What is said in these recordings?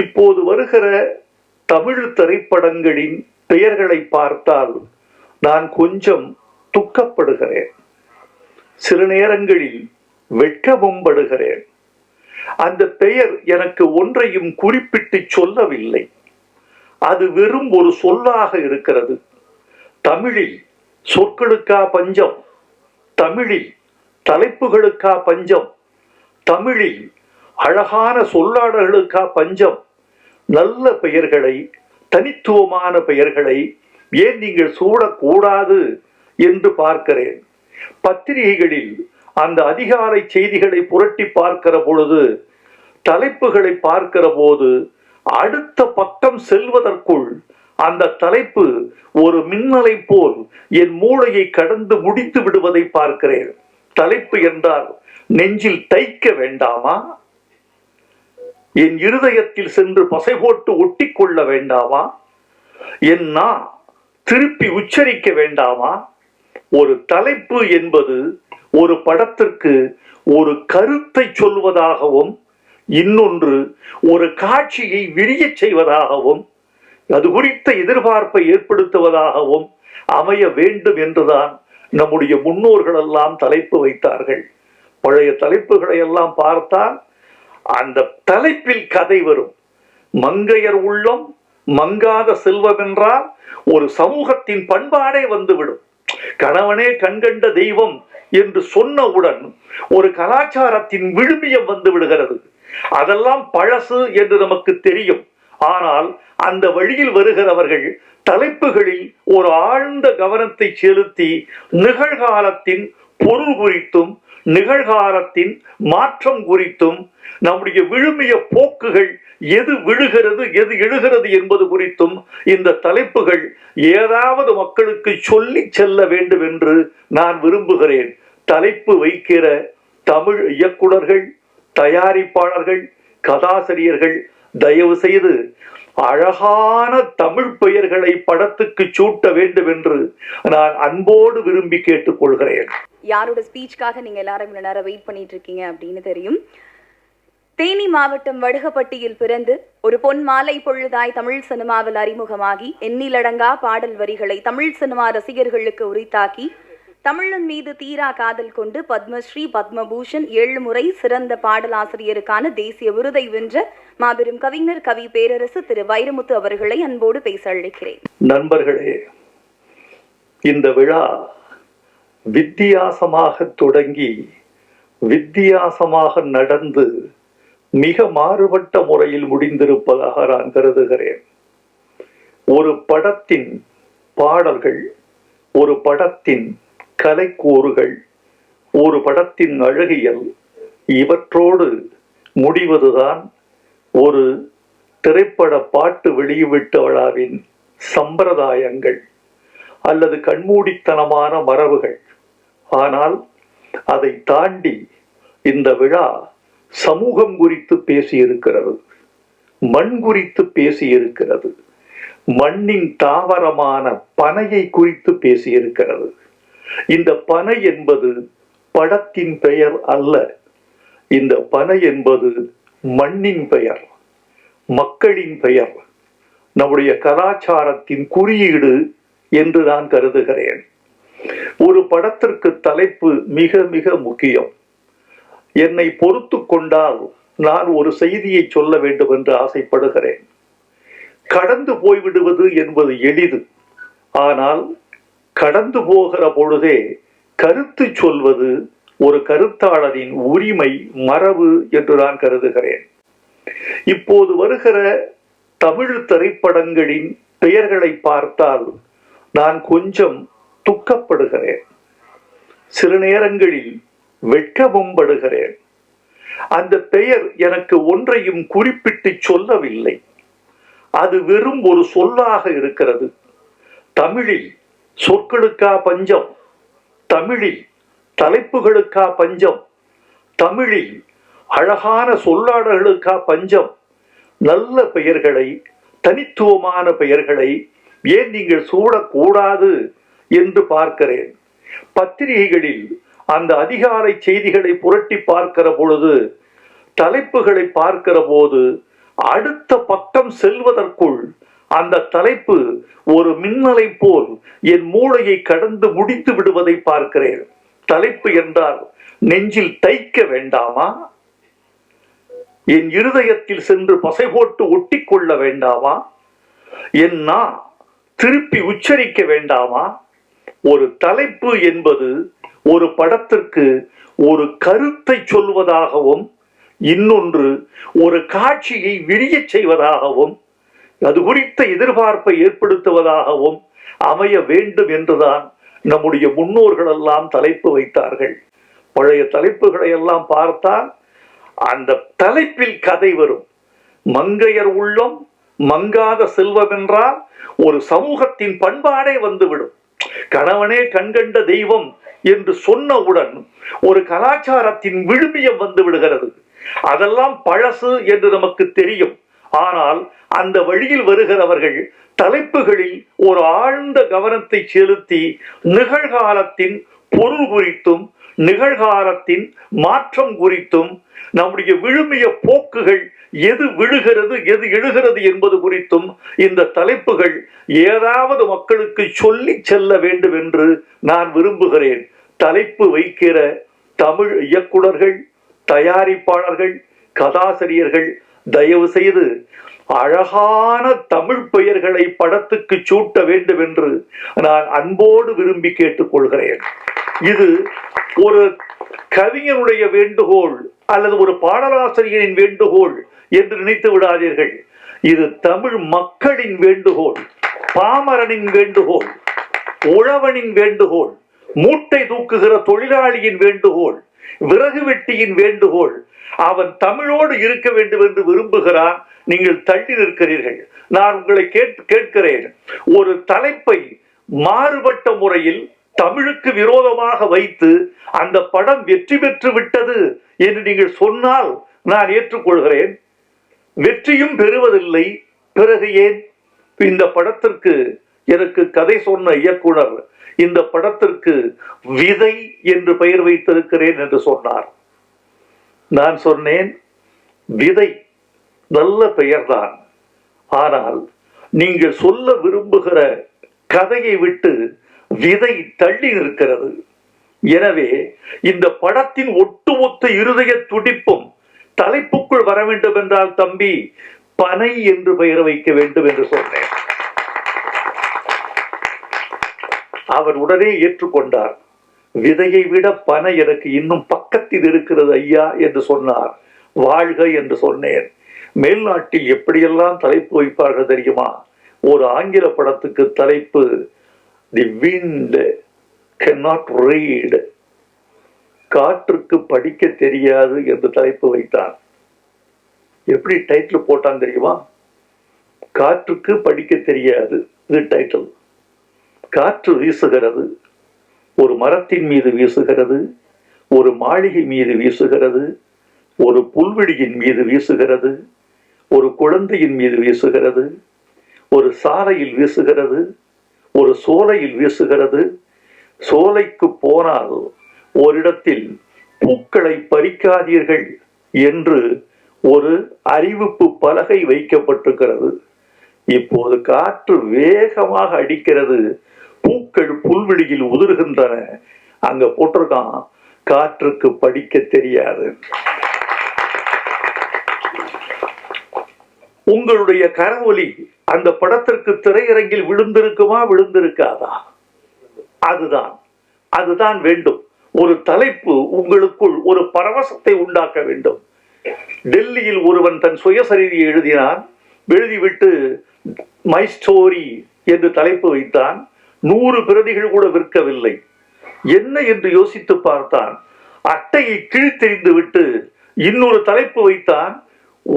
இப்போது வருகிற தமிழ் திரைப்படங்களின் பெயர்களை பார்த்தால் நான் கொஞ்சம் துக்கப்படுகிறேன். சில நேரங்களில் வெட்கமும் படுகிறேன். அந்த பெயர் எனக்கு ஒன்றையும் குறிப்பிட்டு சொல்லவில்லை. அது வெறும் ஒரு சொல்லாக இருக்கிறது. தமிழில் சொற்களுக்கா பஞ்சம், தமிழில் தலைப்புகளுக்கா பஞ்சம், தமிழில் அழகான சொல்லாடல்களுக்கா பஞ்சம். நல்ல பெயர்களை, தனித்துவமான பெயர்களை ஏன் நீங்கள் சூடக்கூடாது என்று பார்க்கிறேன். பத்திரிகைகளில் அந்த அதிகாலை செய்திகளை புரட்டி பார்க்கிற பொழுது, தலைப்புகளை பார்க்கிற போது, அடுத்த பக்கம் செல்வதற்குள் அந்த தலைப்பு ஒரு மின்னலை போல் என் மூளையை கடந்து முடித்து விடுவதை பார்க்கிறேன். தலைப்பு என்றால் நெஞ்சில் தைக்க வேண்டாமா? என் இருதயத்தில் சென்று பசை போட்டு ஒட்டி கொள்ள வேண்டாமா? என் நா திருப்பி உச்சரிக்க வேண்டாமா? ஒரு தலைப்பு என்பது ஒரு படத்திற்கு ஒரு கருத்தை சொல்வதாகவும், இன்னொன்று ஒரு காட்சியை விரியச் செய்வதாகவும், அது குறித்த எதிர்பார்ப்பை ஏற்படுத்துவதாகவும் அமைய வேண்டும் என்றுதான் நம்முடைய முன்னோர்கள் எல்லாம் தலைப்பு வைத்தார்கள். பழைய தலைப்புகளை எல்லாம் பார்த்தால் அந்த தலைப்பில் கதை வரும். மங்கையர் உள்ளம் மங்காத செல்வம் என்றால் ஒரு சமூகத்தின் பண்பாடே வந்துவிடும். கணவனே கண்கண்ட தெய்வம் என்று சொன்னவுடன் ஒரு கலாச்சாரத்தின் விழுமியம் வந்து விடுகிறது. அதெல்லாம் பழசு என்று நமக்கு தெரியும். ஆனால் அந்த வழியில் வருகிறவர்கள் தலைப்புகளில் ஒரு ஆழ்ந்த கவனத்தை செலுத்தி நிகழ்காலத்தின் பொருள் குறித்தும், நிகழ்காலத்தின் மாற்றம் குறித்தும், நம்முடைய விழுமிய போக்குகள் எது விழுகிறது எது எழுகிறது என்பது குறித்தும் இந்த தலைப்புகள் ஏதாவது மக்களுக்கு சொல்லி செல்ல வேண்டும் என்று நான் விரும்புகிறேன். தலைப்பு வைக்கிற தமிழ் இயக்குனர்கள், தயாரிப்பாளர்கள், கதாசிரியர்கள் தயவு செய்து அழகான தமிழ் பெயர்களை படத்துக்கு சூட்ட வேண்டும் என்று நான் அன்போடு விரும்பி கேட்டுக்கொள்கிறேன். யாரோட ஸ்பீச்சுக்காக நீங்க எல்லாரும் இவ்வளவு நேரம் வெயிட் பண்ணிட்டு இருக்கீங்க அப்படின்னு தெரியும். தேனி மாவட்டம் வடுகப்பட்டியில் பிறந்து ஒரு பொன் மாலை பொழுதாய் தமிழ் சினிமாவில் அறிமுகமாகி எண்ணிலடங்கா பாடல் வரிகளை தமிழ் சினிமா ரசிகர்களுக்கு உரித்தாக்கி தமிழன் மீது தீரா காதல் கொண்டு பத்மஸ்ரீ, பத்மபூஷன், 7 முறை சிறந்த பாடலாசிரியருக்கான தேசிய விருதை வென்ற மாபெரும் கவிஞர், கவி பேரரசு திரு வைரமுத்து அவர்களை அன்போடு பேச அழைக்கிறேன். நண்பர்களே, இந்த விழா வித்தியாசமாக தொடங்கி வித்தியாசமாக நடந்து மிக மாறுபட்ட முறையில் முடிந்திருப்பதாக நான் கருதுகிறேன். ஒரு படத்தின் பாடல்கள், ஒரு படத்தின் கலைக்கூறுகள், ஒரு படத்தின் அழகியல், இவற்றோடு முடிவதுதான் ஒரு திரைப்பட பாட்டு வெளியீட்டு விழாவின் சம்பிரதாயங்கள் அல்லது கண்மூடித்தனமான மரபுகள். ஆனால் அதை தாண்டி இந்த விழா சமூகம் குறித்து பேசியிருக்கிறது, மண் குறித்து பேசியிருக்கிறது, மண்ணின் தாவரமான பனையை குறித்து பேசியிருக்கிறது. இந்த பனை என்பது படத்தின் பெயர் அல்ல. இந்த பனை என்பது மண்ணின் பெயர், மக்களின் பெயர், நம்முடைய கலாச்சாரத்தின் குறியீடு என்று நான் கருதுகிறேன். ஒரு படத்திற்கு தலைப்பு மிக மிக முக்கியம். என்னை பொறுத்து கொண்டால் நான் ஒரு செய்தியை சொல்ல வேண்டும் என்று ஆசைப்படுகிறேன். கடந்து போய்விடுவது என்பது எளிது. ஆனால் கடந்து போகிற பொழுதே கருத்து சொல்வது ஒரு கருத்தாளரின் உரிமை, மரபு என்று நான் கருதுகிறேன். இப்போது வருகிற தமிழ் திரைப்படங்களின் பெயர்களை பார்த்தால் நான் கொஞ்சம் துக்கப்படுகிறேன். சில நேரங்களில் வெட்கமும் படுகிறேன். அந்த பெயர் எனக்கு ஒன்றையும் குறிப்பிட்டு சொல்லவில்லை. அது வெறும் ஒரு சொல்லாக இருக்கிறது. தமிழில் சொற்களுக்கா பஞ்சம், தமிழில் தலைப்புகளுக்கா பஞ்சம், தமிழில் அழகான சொல்லாடல்களுக்கா பஞ்சம். நல்ல பெயர்களை, தனித்துவமான பெயர்களை ஏன் நீங்கள் சூடக்கூடாது என்று பார்க்கிறேன். பத்திரிகைகளில் அந்த அதிகாலை செய்திகளை புரட்டி பார்க்கிற பொழுது, தலைப்புகளை பார்க்கிற போது, அடுத்த பக்கம் செல்வதற்குள் அந்த தலைப்பு ஒரு மின்னலை போல் என் மூளையை கடந்து முடித்து விடுவதை பார்க்கிறேன். தலைப்பு என்றால் நெஞ்சில் தைக்க வேண்டாமா? என் இருதயத்தில் சென்று பசை போட்டு ஒட்டி கொள்ள வேண்டாமா? என் நான் திருப்பி உச்சரிக்க வேண்டாமா? ஒரு தலைப்பு என்பது ஒரு படத்திற்கு ஒரு கருத்தை சொல்வதாகவும், இன்னொன்று ஒரு காட்சியை விரியச் செய்வதாகவும், அது குறித்த எதிர்பார்ப்பை ஏற்படுத்துவதாகவும் அமைய வேண்டும் என்றுதான் நம்முடைய முன்னோர்கள் எல்லாம் தலைப்பு வைத்தார்கள். பழைய தலைப்புகளை எல்லாம் பார்த்தால் அந்த தலைப்பில் கதை வரும். மங்கையர் உள்ளம் மங்காத செல்வம் என்றால் ஒரு சமூகத்தின் பண்பாடே வந்துவிடும். கணவனே கண்கண்ட தெய்வம் என்று சொன்னவுடன் ஒரு கலாச்சாரத்தின் விழுமியம் வந்து விடுகிறது. அதெல்லாம் பழசு என்று நமக்கு தெரியும். ஆனால் அந்த வழியில் வருகிறவர்கள் தலைப்புகளில் ஒரு ஆழ்ந்த கவனத்தை செலுத்தி நிகழ்காலத்தின் பொருள் குறித்தும் நிகழ்காலத்தின் மாற்றம் குறித்தும் நம்முடைய விழுமிய போக்குகள் எது விழுகிறது எது எழுகிறது என்பது குறித்தும் இந்த தலைப்புகள் ஏதாவது மக்களுக்கு சொல்லி செல்ல வேண்டும் என்று நான் விரும்புகிறேன். தலைப்பு வைக்கிற தமிழ் இயக்குனர்கள், தயாரிப்பாளர்கள், கதாசிரியர்கள் தயவு செய்து அழகான தமிழ் பெயர்களை படத்துக்கு சூட்ட வேண்டும் என்று நான் அன்போடு விரும்பி கேட்டுக்கொள்கிறேன். இது ஒரு கவிஞனுடைய வேண்டுகோள் அல்லது ஒரு பாடலாசிரியரின் வேண்டுகோள் என்று நினைத்து விடாதீர்கள். இது தமிழ் மக்களின் வேண்டுகோள், பாமரனின் வேண்டுகோள், உழவனின் வேண்டுகோள், மூட்டை தூக்குகிற தொழிலாளியின் வேண்டுகோள், விறகு வெட்டியின் வேண்டுகோள். அவன் தமிழோடு இருக்க வேண்டும் என்று விரும்புகிறான். நீங்கள் தள்ளி நிற்கிறீர்கள். நான் உங்களை கேட்கிறேன், ஒரு தலைப்பை மாறுபட்ட முறையில் தமிழுக்கு விரோதமாக வைத்து அந்த படம் வெற்றி பெற்று விட்டது என்று நீங்கள் சொன்னால் நான் ஏற்றுக்கொள்கிறேன். வெற்றியும் பெறுவதில்லை. பிறகு ஏன் இந்த படத்திற்கு எனக்கு கதை சொன்ன இயக்குனர் இந்த படத்திற்கு விதை என்று பெயர் வைத்திருக்கிறேன் என்று சொன்னார். நான் சொன்னேன், விதை நல்ல பெயர்தான், ஆனால் நீங்கள் சொல்ல விரும்புகிற கதையை விட்டு விதை தள்ளி நிற்கிறது. எனவே இந்த படத்தின் ஒட்டுமொத்த இருதய துடிப்பும் தலைப்புக்குள் வர வேண்டும் என்றால் தம்பி பனை என்று பெயர் வைக்க வேண்டும் என்று சொன்னேன். அவர் உடனே ஏற்றுக்கொண்டார். விதையை விட பனை எனக்கு இன்னும் பக்கத்தில் இருக்கிறது ஐயா என்று சொன்னார். வாழ்க என்று சொன்னேன். மேல்நாட்டில் எப்படியெல்லாம் தலைப்பு வைப்பார்கள் தெரியுமா? ஒரு ஆங்கில படத்துக்கு தலைப்பு தி விண்ட் cannot read, காற்றுக்கு படிக்க தெரியாது என்று தலைப்பு வைத்தான். எப்படி டைட்டில் போட்டான் தெரியுமா? காற்றுக்கு படிக்க தெரியாது, இது டைட்டில். காற்று வீசுகிறது, ஒரு மரத்தின் மீது வீசுகிறது, ஒரு மாளிகை மீது வீசுகிறது, ஒரு புல்வெளியின் மீது வீசுகிறது, ஒரு குழந்தையின் மீது வீசுகிறது, ஒரு சாலையில் வீசுகிறது, ஒரு சோலையில் வீசுகிறது. சோலைக்கு போனால் ஓரிடத்தில் பூக்களை பறிக்காதீர்கள் என்று ஒரு அறிவிப்பு பலகை வைக்கப்பட்டிருக்கிறது. இப்போது காற்று வேகமாக அடிக்கிறது, பூக்கள் புல்வெளியில் உதிர்கின்றன. அங்க போட்டிருக்கான், காற்றுக்கு படிக்க தெரியாது. உங்களுடைய கரவொலி அந்த படத்திற்கு திரையரங்கில் விழுந்திருக்குமா, விழுந்திருக்காதா? அதுதான் வேண்டும். ஒரு தலைப்பு உங்களுக்குள் ஒரு பரவசத்தை உண்டாக்க வேண்டும். டெல்லியில் ஒருவன் தன் சுயசரிதியை எழுதினான். எழுதிவிட்டு மை ஸ்டோரி என்று தலைப்பு வைத்தான். 100 பிரதிகள் கூட விற்கவில்லை. என்ன என்று யோசித்து பார்த்தான். அட்டையை கிழித்தெறிந்து விட்டு இன்னொரு தலைப்பு வைத்தான்.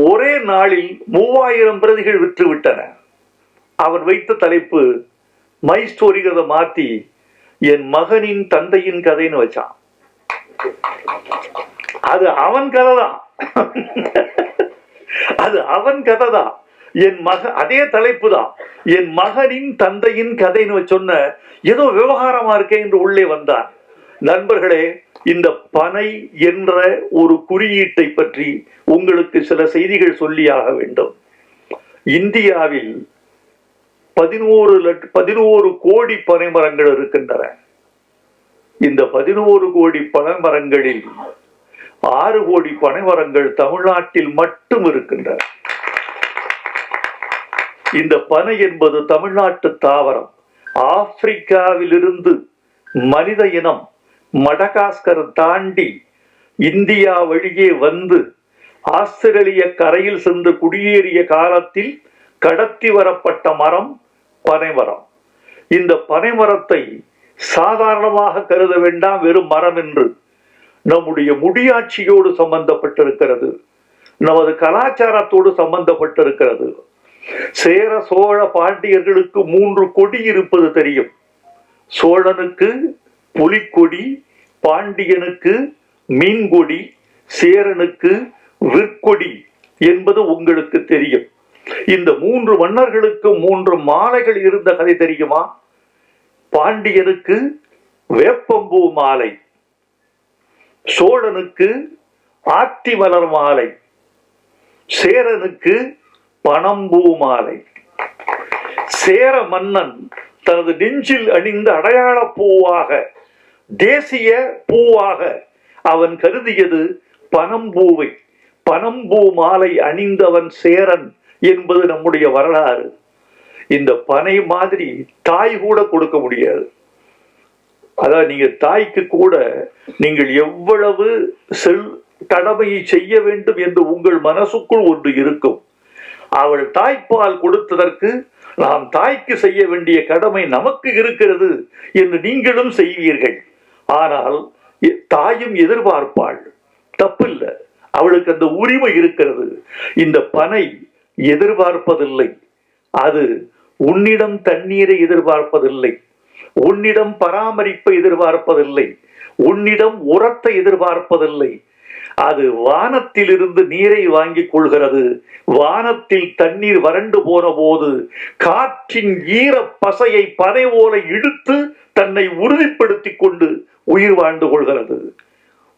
ஒரே நாளில் 3000 பிரதிகள் விற்று விட்டன. அவன் வைத்த தலைப்பு மை ஸ்டோரிங்கிறத மாத்தி என் மகனின் தந்தையின் கதைன்னு வச்சான். அது அவன் கதை தான். அது அவன் கதை தான். என் மகன், அதே தலைப்பு தான், என் மகனின் தந்தையின் கதைன்னு சொன்ன ஏதோ விவகாரமா இருக்கே என்று உள்ளே வந்தான். நண்பர்களே, இந்த பனை என்ற ஒரு குறியீட்டை பற்றி உங்களுக்கு சில செய்திகள் சொல்லியாக வேண்டும். இந்தியாவில் 11 கோடி பனை மரங்கள் இருக்கின்றன. இந்த 11 கோடி பனை மரங்களில் 6 கோடி பனை மரங்கள் தமிழ்நாட்டில் மட்டும் இருக்கின்றன. இந்த பனை என்பது தமிழ்நாட்டு தாவரம். ஆப்பிரிக்காவிலிருந்து மனித இனம் மடகாஸ்கர் தாண்டி இந்தியா வழியே வந்து ஆஸ்திரேலிய கரையில் சென்று குடியேறிய காலத்தில் கடத்தி வரப்பட்ட மரம் பனைமரம். இந்த பனைமரத்தை சாதாரணமாக கருத வேண்டாம், வெறும் மரம் என்று. நம்முடைய முடியாட்சியோடு சம்பந்தப்பட்டிருக்கிறது, நமது கலாச்சாரத்தோடு சம்பந்தப்பட்டிருக்கிறது. சேர சோழ பாண்டியர்களுக்கு 3 கொடி இருப்பது தெரியும். சோழனுக்கு புலிக்கொடி, பாண்டியனுக்கு மீன்கொடி, சேரனுக்கு விற்கொடி என்பது உங்களுக்கு தெரியும். இந்த 3 மன்னர்களுக்கு 3 மாலைகள் இருந்த கதை தெரியுமா? பாண்டியனுக்கு வேப்பம்பூ மாலை, சோழனுக்கு ஆத்திமலர் மாலை, சேரனுக்கு பனம்பூ மாலை. சேர மன்னன் தனது நெஞ்சில் அணிந்த அடையாள பூவாக, தேசிய பூவாக அவன் கருதியது பனம்பூவை. பனம்பூ மாலை அணிந்தவன் சேரன் என்பது நம்முடைய வரலாறு. இந்த பனை மாதிரி தாய் கூட கொடுக்க முடியாது. அதாவது நீங்க தாய்க்கு கூட நீங்கள் எவ்வளவு கடமையை செய்ய வேண்டும் என்று உங்கள் மனசுக்குள் ஒன்று இருக்கும். அவள் தாய்ப்பால் கொடுத்ததற்கு நாம் தாய்க்கு செய்ய வேண்டிய கடமை நமக்கு இருக்கிறது என்று நீங்களும் செய்வீர்கள். ஆனால் தாயும் எதிர்பார்ப்பாள், தப்பில்லை, அவளுக்கு அந்த உரிமை இருக்கிறது. இந்த பனை எதிர்பார்ப்பதில்லை. அது உன்னிடம் தண்ணீரை எதிர்பார்ப்பதில்லை, உன்னிடம் பராமரிப்பை எதிர்பார்ப்பதில்லை, உன்னிடம் உரத்தை எதிர்பார்ப்பதில்லை. அது வானத்திலிருந்து நீரை வாங்கிக் கொள்கிறது. வானத்தில் தண்ணீர் வறண்டு போன போது காற்றின் ஈர பசையை பனை ஓல இழுத்து தன்னை உறுதிப்படுத்திக் கொண்டு உயிர் வாழ்ந்து கொள்கிறது.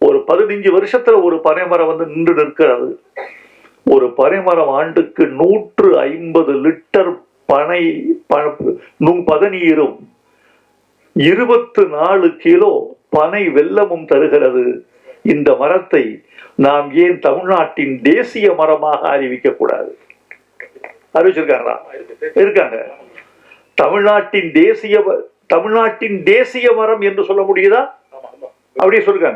ஒரு 15 வருஷத்துல ஒரு பனைமரம் வந்து நின்று நிற்கிறது. ஒரு பனைமரம் ஆண்டுக்கு 150 லிட்டர் பதநீரும் 24 கிலோ பனை வெல்லமும் தருகிறது. இந்த மரத்தை நாம் ஏன் தமிழ்நாட்டின் தேசிய மரமாக அறிவிக்க கூடாது? அறிவிச்சிருக்காங்களா? இருக்காங்க. தமிழ்நாட்டின் தேசிய மரம் என்று சொல்ல முடியுதா? அப்படியே சொல்லுங்க.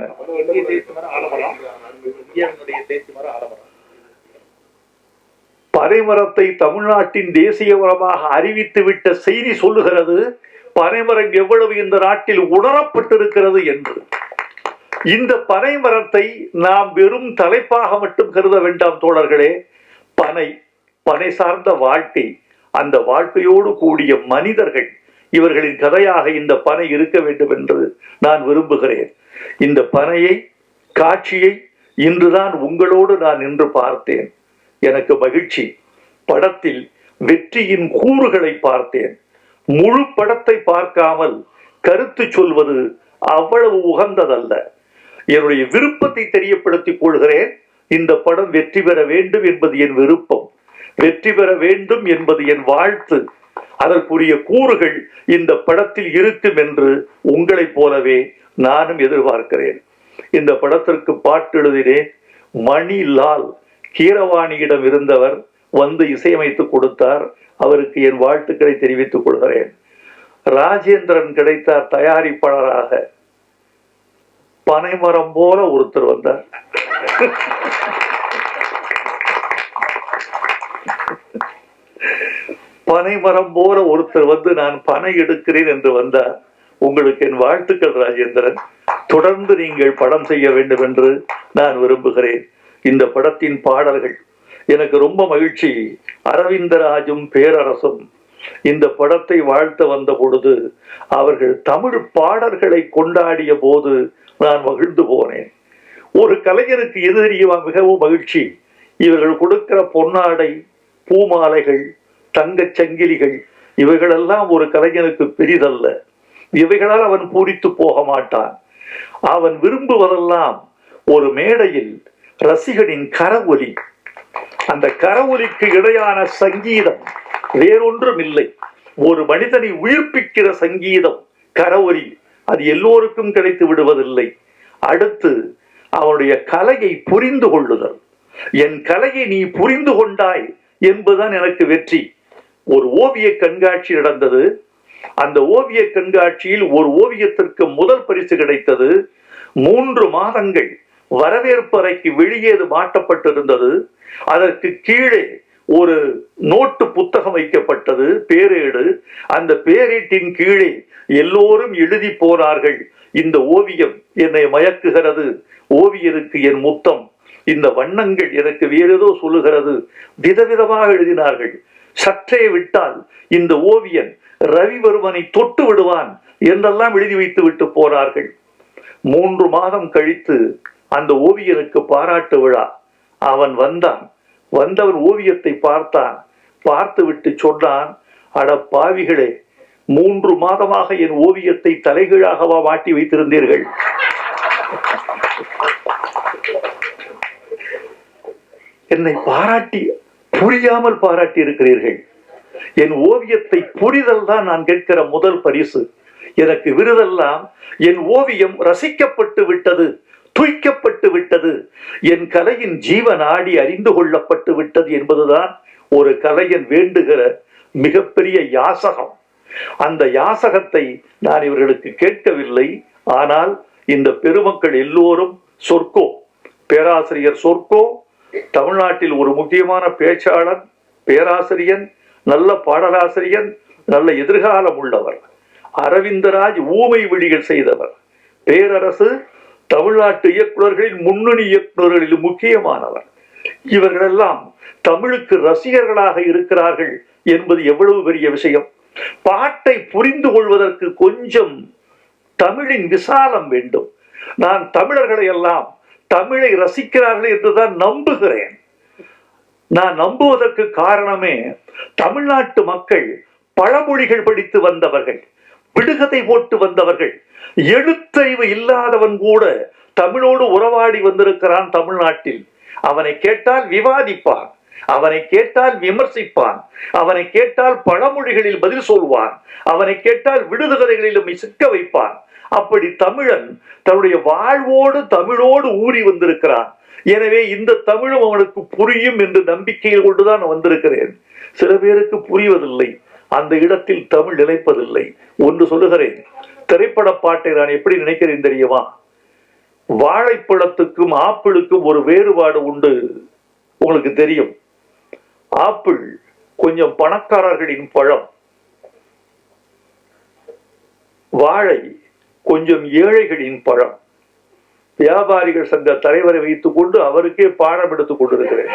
பனைமரத்தை தமிழ்நாட்டின் தேசிய மரமாக அறிவித்து விட்ட செய்தி சொல்லுகிறது பனைமரம் எவ்வளவு இந்த நாட்டில் உணரப்பட்டிருக்கிறது என்று. இந்த பனைமரத்தை நாம் வெறும் தலைப்பாக மட்டும் கருத வேண்டாம் தோழர்களே. பனை சார்ந்த வாழ்க்கை, அந்த வாழ்க்கையோடு கூடிய மனிதர்கள், இவர்களின் கதையாக இந்த பனை இருக்க வேண்டும் என்று நான் விரும்புகிறேன். இந்த பனையை, காட்சியை இன்றுதான் உங்களோடு நான் நின்று பார்த்தேன். எனக்கு மகிழ்ச்சி. படத்தில் வெற்றியின் கூறுகளை பார்த்தேன். முழு படத்தை பார்க்காமல் கருத்து சொல்வது அவ்வளவு உகந்ததல்ல. என்னுடைய விருப்பத்தை தெரியப்படுத்திக் கொள்கிறேன். இந்த படம் வெற்றி பெற வேண்டும் என்பது என் விருப்பம், வெற்றி பெற வேண்டும் என்பது என் வாழ்த்து. அதற்குரிய கூறுகள் இந்த படத்தில் இருக்கும் என்று உங்களைப் போலவே நானும் எதிர்பார்க்கிறேன். இந்த படத்திற்கு பாட்டு எழுதினேன். மணிலால் கீரவாணியிடம் இருந்தவர் வந்து இசையமைத்து கொடுத்தார். அவருக்கு என் வாழ்த்துக்களை தெரிவித்துக் கொள்கிறேன். ராஜேந்திரன் கிடைத்தார் தயாரிப்பாளராக. பனைமரம் போல ஒருத்தர் வந்தார். பனைமரம் போல ஒருத்தர் வந்து நான் பனை எடுக்கிறேன் என்று வந்தார். உங்களுக்கு என் வாழ்த்துக்கள் ராஜேந்திரன். தொடர்ந்து நீங்கள் படம் செய்ய வேண்டும் என்று நான் விரும்புகிறேன். இந்த படத்தின் பாடல்கள் எனக்கு ரொம்ப மகிழ்ச்சி. அரவிந்தராஜும் பேரரசும் இந்த படத்தை வாழ்த்த வந்த பொழுது அவர்கள் தமிழ் பாடல்களை கொண்டாடிய போது நான் மகிழ்ந்து போனேன். ஒரு கலைஞருக்கு எது தெரியுமா மிகவும் மகிழ்ச்சி? இவர்கள் கொடுக்கிற பொன்னாடை, பூமாலைகள், தங்கச் சங்கிலிகள், இவைகளெல்லாம் ஒரு கலைஞனுக்கு பெரிதல்ல. இவைகளால் அவன் பூரித்து போக மாட்டான். அவன் விரும்புவதெல்லாம் ஒரு மேடையில் ரசிகனின் கரவொலி. அந்த கரவொலிக்கு இடையான சங்கீதம் வேறொன்றும் இல்லை. ஒரு மனிதனை உயிர்ப்பிக்கிற சங்கீதம் கரவொலி. அது எல்லோருக்கும் கிடைத்து விடுவதில்லை. அடுத்து அவனுடைய கலையை புரிந்து கொள்ளுதல். என் கலையை நீ புரிந்து கொண்டாய் என்பதுதான் எனக்கு வெற்றி. ஒரு ஓவிய கண்காட்சி நடந்தது. அந்த ஓவிய கண்காட்சியில் ஒரு ஓவியத்திற்கு முதல் பரிசு கிடைத்தது. 3 மாதங்கள் வரவேற்பு அறைக்கு வெளியே மாட்டப்பட்டிருந்தது. அதற்கு கீழே ஒரு நோட்டு புத்தகம் வைக்கப்பட்டது, பேரேடு. அந்த பேரேட்டின் கீழே எல்லோரும் எழுதி போனார்கள், இந்த ஓவியம் என்னை மயக்குகிறது, ஓவியருக்கு என் முத்தம், இந்த வண்ணங்கள் எனக்கு வேறேதோ சொல்லுகிறது. விதவிதமாக எழுதினார்கள். சற்றே விட்டால் இந்த ஓவியன் ரவிவர்மனை தொட்டு விடுவான் என்றெல்லாம் எழுதி வைத்து விட்டு போனார்கள். 3 மாதம் கழித்து அந்த ஓவியனுக்கு பாராட்டு விழா. அவன் வந்தான். வந்தவன் ஓவியத்தை பார்த்தான். பார்த்து விட்டு சொன்னான், அட பாவிகளே, 3 மாதமாக என் ஓவியத்தை தலைகீழாகவா மாட்டி வைத்திருந்தீர்கள்? என்னை பாராட்டி புரியாமல் பாராட்டி இருக்கிறீர்கள். என் ஓவியத்தை புரிதல் தான் நான் கேட்கிற முதல் பரிசு. எனக்கு விருதெல்லாம் என் ஓவியம் ரசிக்கப்பட்டு விட்டது, துய்க்கப்பட்டு விட்டது, என் கலையின் ஜீவநாடி அறிந்து கொள்ளப்பட்டு விட்டது என்பதுதான் ஒரு கலைஞன் வேண்டுகிற மிகப்பெரிய யாசகம். அந்த யாசகத்தை நான் இவர்களுக்கு கேட்கவில்லை. ஆனால் இந்த பெருமக்கள் எல்லோரும் சொர்க்கோ, பேராசிரியர் சொர்க்கோ தமிழ்நாட்டில் ஒரு முக்கியமான பேச்சாளர், பேராசிரியன், நல்ல பாடலாசிரியன், நல்ல எதிர்காலம் உள்ளவர். அரவிந்தராஜ் ஊமை விழிகள் செய்தவர். பேரரசு தமிழ்நாட்டு இயக்குநர்களில் முன்னணி இயக்குநர்களில் முக்கியமானவர். இவர்களெல்லாம் தமிழுக்கு ரசிகர்களாக இருக்கிறார்கள் என்பது எவ்வளவு பெரிய விஷயம். பாட்டை புரிந்து கொள்வதற்கு கொஞ்சம் தமிழின் விசாலம் வேண்டும். நான் தமிழர்களை எல்லாம் தமிழை ரசிக்கிறார்கள் என்றுதான் நம்புகிறேன். நான் நம்புவதற்கு காரணமே, தமிழ்நாட்டு மக்கள் பழமொழிகள் படித்து வந்தவர்கள், விடுகதை போட்டு வந்தவர்கள். எழுத்தறிவு இல்லாதவன் கூட தமிழோடு உறவாடி வந்திருக்கிறான் தமிழ்நாட்டில். அவனை கேட்டால் விவாதிப்பான், அவனை கேட்டால் விமர்சிப்பான், அவனை கேட்டால் பழமொழிகளில் பதில் சொல்வான், அவனை கேட்டால் விடுகதைகளிலும் சிக்க வைப்பான். அப்படி தமிழன் தன்னுடைய வாழ்வோடு தமிழோடு ஊறி வந்திருக்கிறான். எனவே இந்த தமிழும் அவனுக்கு புரியும் என்று நம்பிக்கையில் கொண்டுதான் வந்திருக்கிறேன். சில பேருக்கு புரிவதில்லை, அந்த இடத்தில் தமிழ் நிலைப்பதில்லை. ஒன்று சொல்லுகிறேன், திரைப்பட பாட்டை நான் எப்படி நினைக்கிறேன் தெரியுமா? வாழைப்பழத்துக்கும் ஆப்பிளுக்கும் ஒரு வேறுபாடு உண்டு. உங்களுக்கு தெரியும், ஆப்பிள் கொஞ்சம் பணக்காரர்களின் பழம், வாழை கொஞ்சம் ஏழைகளின் பழம். வியாபாரிகள் சங்க தலைவரை வைத்துக் கொண்டு அவருக்கே பாடம் எடுத்துக் கொண்டிருக்கிறேன்.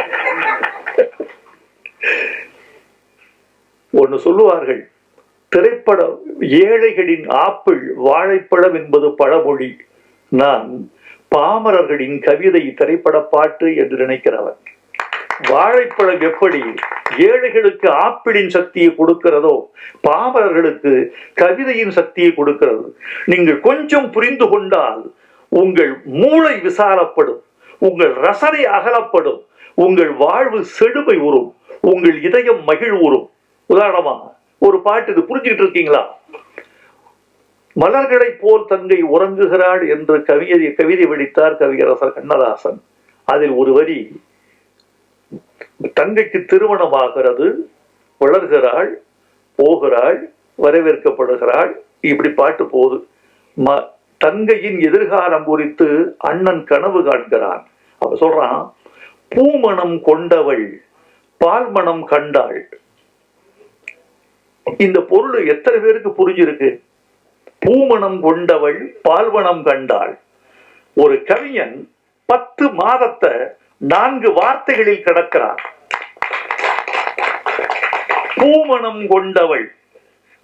ஒன்னு சொல்லுவார்கள், திரைப்பட ஏழைகளின் ஆப்பிள் வாழைப்பழம் என்பது பழமொழி. நான் பாமரர்களின் கவிதை திரைப்பட பாட்டு என்று நினைக்கிறவன். வாழைப்பழம் எப்படி ஏழைகளுக்கு ஆப்பிளின் சக்தியை கொடுக்கிறதோ, பாமரர்களுக்கு கவிதையின் சக்தியை கொடுக்கிறது. நீங்கள் கொஞ்சம் புரிந்து கொண்டால் உங்கள் மூளை விசாலப்படும், உங்கள் ரசனை அகலப்படும், உங்கள் வாழ்வு செழுமை உறும், உங்கள் இதயம் மகிழ்வுறும். உதாரணமா ஒரு பாட்டு, இது புரிஞ்சுக்கிட்டு இருக்கீங்களா? மலர்களை போல் தங்கை உறங்குகிறாள் என்று கவிதை வெடித்தார் கவியரசர் கண்ணதாசன். அதில் ஒரு வரி, தங்கைக்கு திருமணமாகிறது, வளர்கிறாள், போகிறாள், வரவேற்கப்படுகிறாள், இப்படி பாட்டு போகுது. தங்கையின் எதிர்காலம் குறித்து அண்ணன் கனவு காண்கிறான். அவ சொல்றான், பூமணம் கொண்டவள் பால்மணம் கண்டாள். இந்த பொருள் எத்தனை பேருக்கு புரிஞ்சிருக்கு? பூமணம் கொண்டவள் பால்மணம் கண்டாள். ஒரு கவிஞன் 10 மாதத்தை 4 வார்த்தைகளில் கடக்கிறார். பூமணம் கொண்டவள்,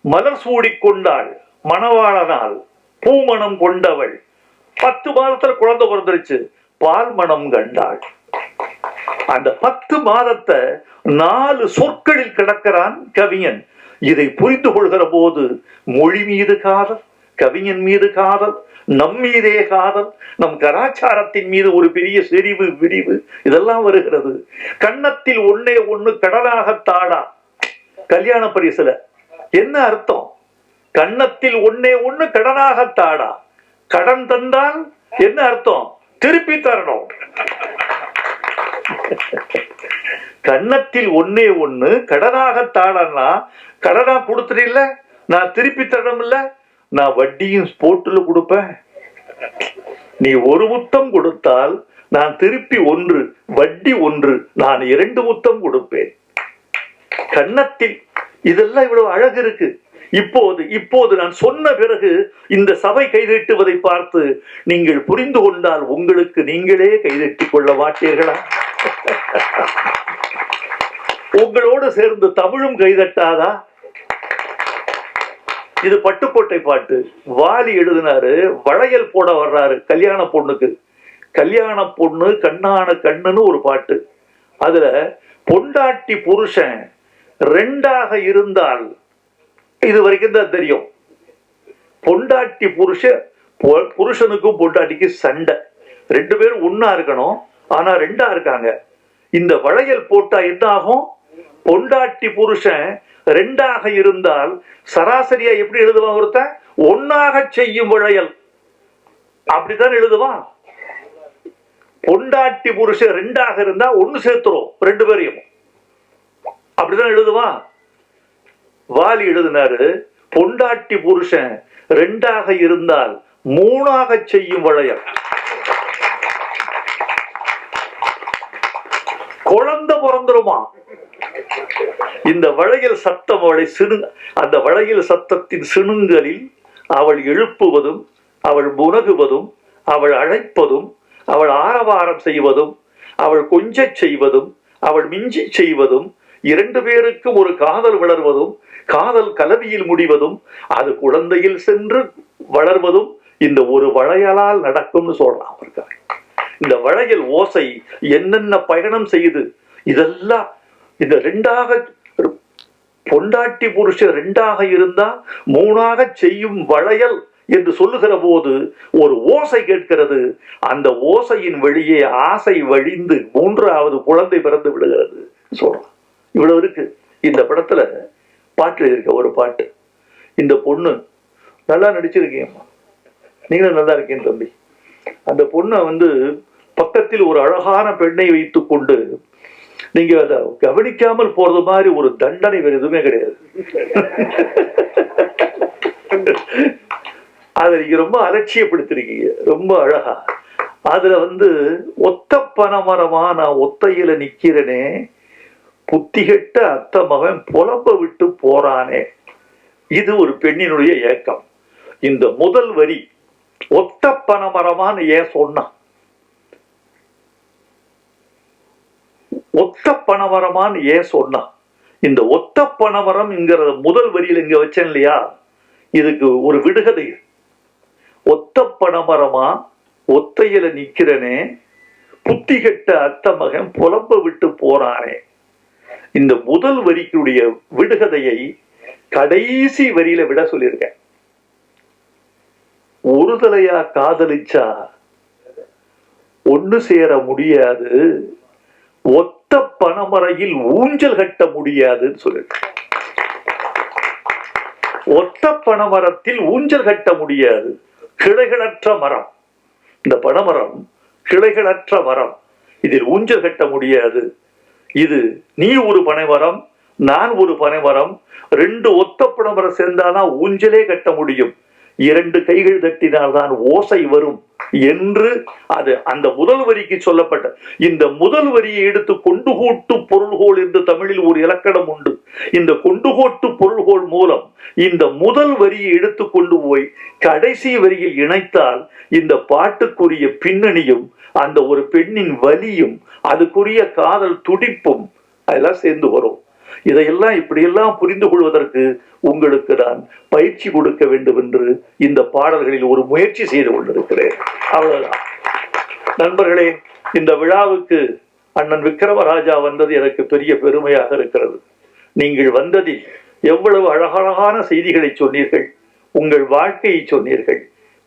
மலர் சூடிக்கொண்டாள், மணவாளனால் பூமணம் கொண்டவள், 10 மாதத்துல குழந்தை பிறந்துருச்சு, பால் மனம் கண்டாள். அந்த 10 மாதத்தை 4 சொற்களில் கிடக்கிறான் கவிஞன். இதை புரிந்து கொள்கிற போது மொழி மீது காதல், கவிஞன் மீது காதல், நம் மீதே காதல், நம் கலாச்சாரத்தின் மீது ஒரு பெரிய செறிவு விரிவு இதெல்லாம் வருகிறது. கன்னத்தில் ஒன்னே ஒண்ணு கடலாக தாடா, கல்யாண பரிசுல என்ன அர்த்தம்? கன்னத்தில் ஒன்னே ஒண்ணு கடனாக தாடா, கடன் தந்தால் என்ன அர்த்தம்? திருப்பி தரணும். கன்னத்தில் ஒன்னே ஒண்ணு கடனாக தாடன்னா, கடனா கொடுத்துட்டு நான் திருப்பி தரணும் இல்ல, நான் வட்டியும் ஸ்போர்ட்ல கொடுப்பேன். நீ ஒரு முத்தம் கொடுத்தால் நான் திருப்பி 1, வட்டி 1, நான் 2 முத்தம் கொடுப்பேன். கன்னத்தில் இதெல்லாம் இவ்வளவு அழகு இருக்கு. இப்போது நான் சொன்ன பிறகு இந்த சபை கைதட்டுவதை பார்த்து நீங்கள் புரிந்து கொண்டால் உங்களுக்கு நீங்களே கைதட்டிக் கொள்ள மாட்டீர்களா? உங்களோடு சேர்ந்து தமிழும் கைதட்டாதா? இது பட்டுக்கோட்டை பாட்டு. வாலி எழுதினாரு. வளையல் போட வர்றாரு கல்யாண பொண்ணுக்கு. கல்யாண பொண்ணு கண்ணான கண்ணுன்னு ஒரு பாட்டு. அதுல பொண்டாட்டி புருஷன் 2ஆக இருந்தால், இது வரைக்கும் தான் தெரியும், பொண்டாட்டி புருஷனுக்கும் பொண்டாட்டிக்கு சண்டை. 2 பேரும் ஒன்னா இருக்கணும், ஆனா 2ஆ இருக்காங்க. இந்த வளையல் போட்டா என்ன ஆகும்? பொண்டாட்டி புருஷன் 2ஆக இருந்தால் சராசரியா எப்படி எழுதுவான் ஒருத்தன்? 1ஆக செய்யும் வளையல், அப்படித்தான் எழுதுவான். பொண்டாட்டி புருஷன் 2ஆக இருந்தா 1 சேர்த்துரும் 2 பேரையும், அப்படிதான் எழுதுவான். வாலி எழுதினாரு, பொண்டாட்டி புருஷன் 2ஆக இருந்தால் 3ஆக செய்யும் வளையல். குழந்தை பிறந்துருமா? இந்த வளையல் சத்தம் அந்த வளையல் சத்தத்தின் சிணுங்களில் அவள் எழுப்புவதும், அவள் முனகுவதும், அவள் அழைப்பதும், அவள் ஆரவாரம் செய்வதும், அவள் கொஞ்சச் செய்வதும், அவள் மிஞ்சி செய்வதும், 2 பேருக்கும் ஒரு காதல் வளர்வதும், காதல் கலவியில் முடிவதும், அது குழந்தையில் சென்று வளர்வதும் இந்த ஒரு வளையலால் நடக்கும்னு சொல்றான். இந்த வளையல் ஓசை என்னென்ன பயணம் செய்யுது, இதெல்லாம் இந்த 2ஆக பொண்டாட்டி புருஷன் 2ஆக இருந்தா 3ஆக செய்யும் வளையல் என்று சொல்லுகிற போது ஒரு ஓசை கேட்கிறது. அந்த ஓசையின் வெளியே ஆசை வழிந்து 3ஆவது குழந்தை பிறந்து விடுகிறது சொல்றான். இவ்வளவு இருக்கு இந்த படத்துல. பாட்டு இருக்க ஒரு பாட்டு, இந்த பொண்ணு நல்லா நடிச்சிருக்கீங்கம்மா, நீங்களும் நல்லா இருக்கீங்க தம்பி. அந்த பொண்ணை பக்கத்தில் ஒரு அழகான பெண்ணை வைத்துக் கொண்டு நீங்க அதை கவனிக்காமல் போறது மாதிரி ஒரு தண்டனை வேற எதுவுமே கிடையாது. அதை நீங்க ரொம்ப அலட்சியப்படுத்திருக்கீங்க, ரொம்ப அழகா. அதுல ஒத்த பனைமரமா நான் ஒத்தையில நிக்கிறனே, புத்திகெட்ட அத்த மகன் புலம்ப விட்டு போறானே. இது ஒரு பெண்ணினுடைய ஏக்கம். இந்த முதல் வரி ஒத்த பனைமரமான்னு ஏன் சொன்னான்? ஒத்த பனைமரமான்னு ஏன் சொன்னான்? இந்த ஒத்த பனைமரம் முதல் வரியில் இங்க வச்சேன் இல்லையா, இதுக்கு ஒரு விடுகதை. ஒத்த பனைமரமா ஒத்தையில நிக்கிறனே, புத்திகெட்ட அத்த மகன் புலம்ப விட்டு போறானே. இந்த முதல் வரிக்குடைய விடுகதையை கடைசி வரியில விட சொல்லியிருக்கேன். ஒரு தலையா காதலிச்சா ஒண்ணு சேர முடியாது, ஒத்த பனைமரையில் ஊஞ்சல் கட்ட முடியாதுன்னு சொல்லிருக்கேன். ஒத்த பனைமரத்தில் ஊஞ்சல் கட்ட முடியாது, கிளைகளற்ற மரம். இந்த பனைமரம் கிளைகளற்ற மரம், இதில் ஊஞ்சல் கட்ட முடியாது. இது நீ ஒரு பனைமரம், நான் ஒரு பனைமரம், 2 ஒத்த பனைமரம் சேர்ந்தாதான் ஊஞ்சலே கட்ட முடியும். 2 கைகள் தட்டினால்தான் ஓசை வரும் என்று அது அந்த முதல் வரிக்கு சொல்லப்பட்ட. இந்த முதல் வரியை எடுத்து கொண்டுகோட்டு பொருள்கோள் என்று தமிழில் ஒரு இலக்கணம் உண்டு. இந்த கொண்டுகோட்டு பொருள்கோள் மூலம் இந்த முதல் வரியை எடுத்து கொண்டு போய் கடைசி வரியில் இணைத்தால் இந்த பாட்டுக்குரிய பின்னணியும் அந்த ஒரு பெண்ணின் வலியும் அதுக்குரிய காதல் துடிப்பும் அதெல்லாம் சேர்ந்து வரும். இதையெல்லாம் இப்படியெல்லாம் புரிந்து கொள்வதற்கு உங்களுக்கு நான் பயிற்சி கொடுக்க வேண்டும் என்று இந்த பாடல்களில் ஒரு முயற்சி செய்து கொண்டிருக்கிறேன். அவ்வளவுதான் நண்பர்களே. இந்த விழாவுக்கு அண்ணன் விக்ரமராஜா வந்தது எனக்கு பெரிய பெருமையாக இருக்கிறது. நீங்கள் வந்ததில் எவ்வளவு அழகழகான செய்திகளை சொன்னீர்கள், உங்கள் வாழ்க்கையை சொன்னீர்கள்.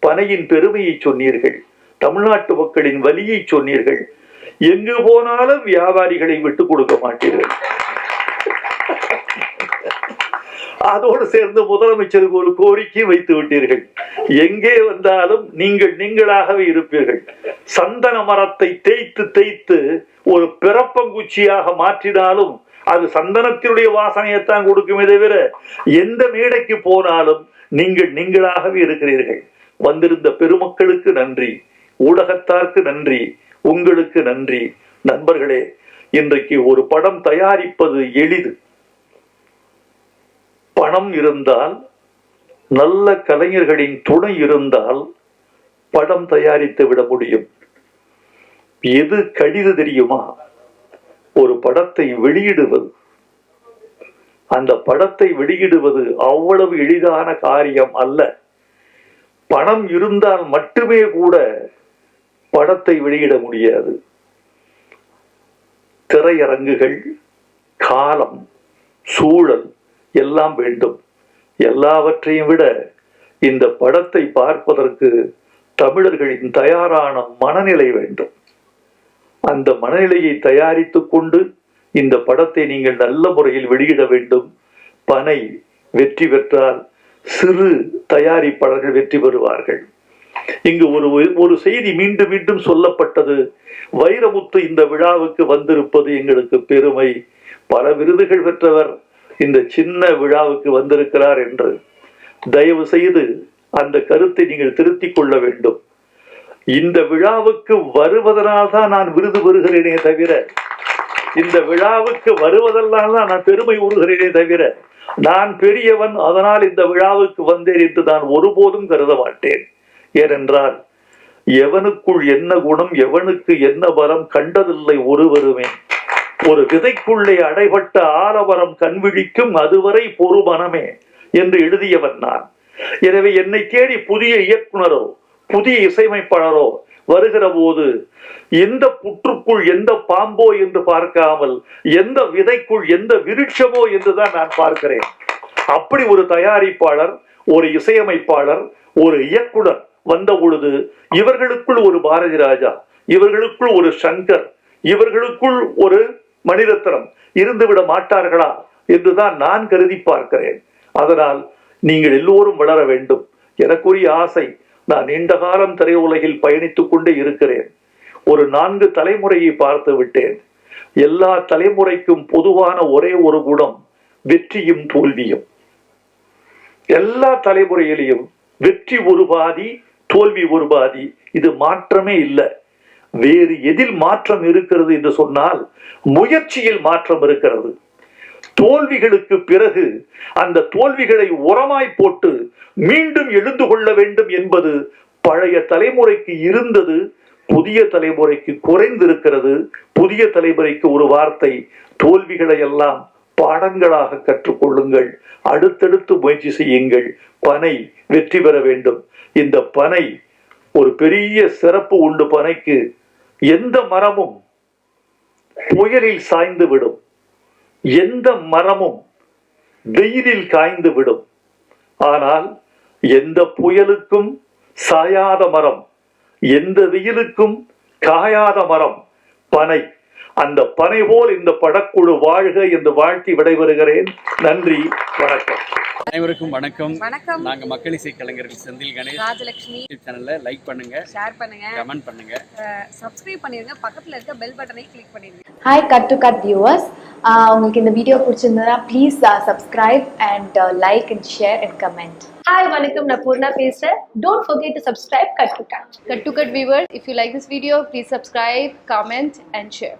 பனையின் பெருமையை சொன்னீர்கள், தமிழ்நாட்டு மக்களின் வலியை சொன்னீர்கள். எங்கு போனாலும் வியாபாரிகளை விட்டு கொடுக்க மாட்டீர்கள். அதோடு சேர்ந்து முதலமைச்சருக்கு ஒரு கோரிக்கை வைத்து விட்டீர்கள். எங்கே வந்தாலும் நீங்கள் நீங்களாகவே இருப்பீர்கள். சந்தன மரத்தை தேய்த்து தேய்த்து ஒரு பிறப்பங்குச்சியாக மாற்றினாலும் அது சந்தனத்தினுடைய வாசனையைத்தான் கொடுக்குமே தவிர எந்த மேடைக்கு போனாலும் நீங்கள் நீங்களாகவே இருக்கிறீர்கள். வந்திருந்த பெருமக்களுக்கு நன்றி, ஊடகத்தாருக்கு நன்றி, உங்களுக்கு நன்றி. நண்பர்களே, இன்றைக்கு ஒரு படம் தயாரிப்பது எளிது. பணம் இருந்தால், நல்ல கலைஞர்களின் துணை இருந்தால் படம் தயாரித்து விட முடியும். எது கடிது தெரியுமா? ஒரு படத்தை வெளியிடுவது. அந்த படத்தை வெளியிடுவது அவ்வளவு எளிதான காரியம் அல்ல. பணம் இருந்தால் மட்டுமே கூட படத்தை வெளியிட முடியாது. திரையரங்குகள், காலம், சூழல் எல்லாம் வேண்டும். எல்லாவற்றையும் விட இந்த படத்தை பார்ப்பதற்கு தமிழர்களின் தயாரான மனநிலை வேண்டும். அந்த மனநிலையை தயாரித்துக் கொண்டு இந்த படத்தை நீங்கள் நல்ல முறையில் வெளியிட வேண்டும். பனை வெற்றி பெற்றால் சிறு தயாரிப்பாளர்கள் வெற்றி பெறுவார்கள். இங்கு ஒரு செய்தி மீண்டும் மீண்டும் சொல்லப்பட்டது. வைரமுத்து இந்த விழாவுக்கு வந்திருப்பது எங்களுக்கு பெருமை, பல விருதுகள் பெற்றவர் இந்த சின்ன விழாவுக்கு வந்திருக்கிறார் என்று. தயவு செய்து அந்த கருத்தை நீங்கள் திருத்திக் கொள்ள வேண்டும். இந்த விழாவுக்கு வருவதனால் தான் நான் விருது பெறுகிறேனே தவிர, இந்த விழாவுக்கு வருவதெல்லாம் தான் நான் பெருமை உறுகிறேனே தவிர, நான் பெரியவன் அதனால் இந்த விழாவுக்கு வந்தேன் என்று நான் ஒருபோதும் கருத மாட்டேன். ஏனென்றால் எவனுக்குள் என்ன குணம், எவனுக்கு என்ன பலம் கண்டதில்லை ஒருவருமே. ஒரு விதைக்குள்ளே அடைபட்ட ஆலமரம் கண்விழிக்கும், அதுவரை பொறுமனமே என்று எழுதியவன் நான். எனவே என்னை தேடி புதிய இயக்குனரோ புதிய இசையமைப்பாளரோ வருகிற போது எந்த புற்றுக்குள் எந்த பாம்போ என்று பார்க்காமல் எந்த விதைக்குள் எந்த விருட்சமோ என்றுதான் நான் பார்க்கிறேன். அப்படி ஒரு தயாரிப்பாளர், ஒரு இசையமைப்பாளர், ஒரு இயக்குனர் வந்த பொழுது இவர்களுக்குள் ஒரு பாரதி ராஜா, இவர்களுக்குள் ஒரு சங்கர், இவர்களுக்குள் ஒரு மணிரத்னம் இருந்துவிட மாட்டார்களா என்றுதான் நான் கருதி பார்க்கிறேன். அதனால் நீங்கள் எல்லோரும் வளர வேண்டும். எனக்குரிய ஆசை, நான் நீண்ட காலம் திரையுலகில் பயணித்துக் கொண்டே இருக்கிறேன். ஒரு 4 தலைமுறையை பார்த்து விட்டேன். எல்லா தலைமுறைக்கும் பொதுவான ஒரே ஒரு குணம், வெற்றியும் தோல்வியும். எல்லா தலைமுறையிலையும் வெற்றி ஒரு பாதி, தோல்வி ஒரு பாதி. இது மாற்றமே இல்லை. வேறு எதில் மாற்றம் இருக்கிறது என்று சொன்னால் முயற்சியில் மாற்றம் இருக்கிறது. தோல்விகளுக்கு பிறகு அந்த தோல்விகளை உரமாய் போட்டு மீண்டும் எழுந்து கொள்ள வேண்டும் என்பது பழைய தலைமுறைக்கு இருந்தது, புதிய தலைமுறைக்கு குறைந்திருக்கிறது. புதிய தலைமுறைக்கு ஒரு வார்த்தை, தோல்விகளை எல்லாம் பாடங்களாக கற்றுக்கொள்ளுங்கள், அடுத்தடுத்து முயற்சி செய்யுங்கள். பனை வெற்றி பெற வேண்டும். இந்த பனை ஒரு பெரிய சிறப்பு உண்டு. பனைக்கு எந்த மரமும் புயலில் சாய்ந்து விடும், எந்த மரமும் வெயிலில் காய்ந்து விடும். ஆனால் எந்த புயலுக்கும் சாயாத மரம், எந்த வெயிலுக்கும் காயாத மரம் பனை. அந்த பனை போல் இந்த படக்குழு வாழ்க என்று வாழ்த்தி விடைபெறுகிறேன். நன்றி, வணக்கம். அனைவருக்கும் வணக்கம். நாங்க மக்கள் இசை கலைஞர்கள் செந்தில் கணேஷ், ராஜலட்சுமி. சேனலை லைக் பண்ணுங்க, ஷேர் பண்ணுங்க, கமெண்ட் பண்ணுங்க, சப்ஸ்கிரைப் பண்ணிருங்க, பக்கத்துல இருக்க பெல் பட்டனை கிளிக் பண்ணிருங்க. Hi cut to cut viewers, உங்களுக்கு இந்த வீடியோ பிடிச்சிருந்ததுன்னா please subscribe and like and share and comment. Hi வணக்கம், நான் பூர்ணா பேசுறேன். Don't forget to subscribe Cut to Cut. Cut to Cut viewers, if you like this video, please subscribe, comment and share.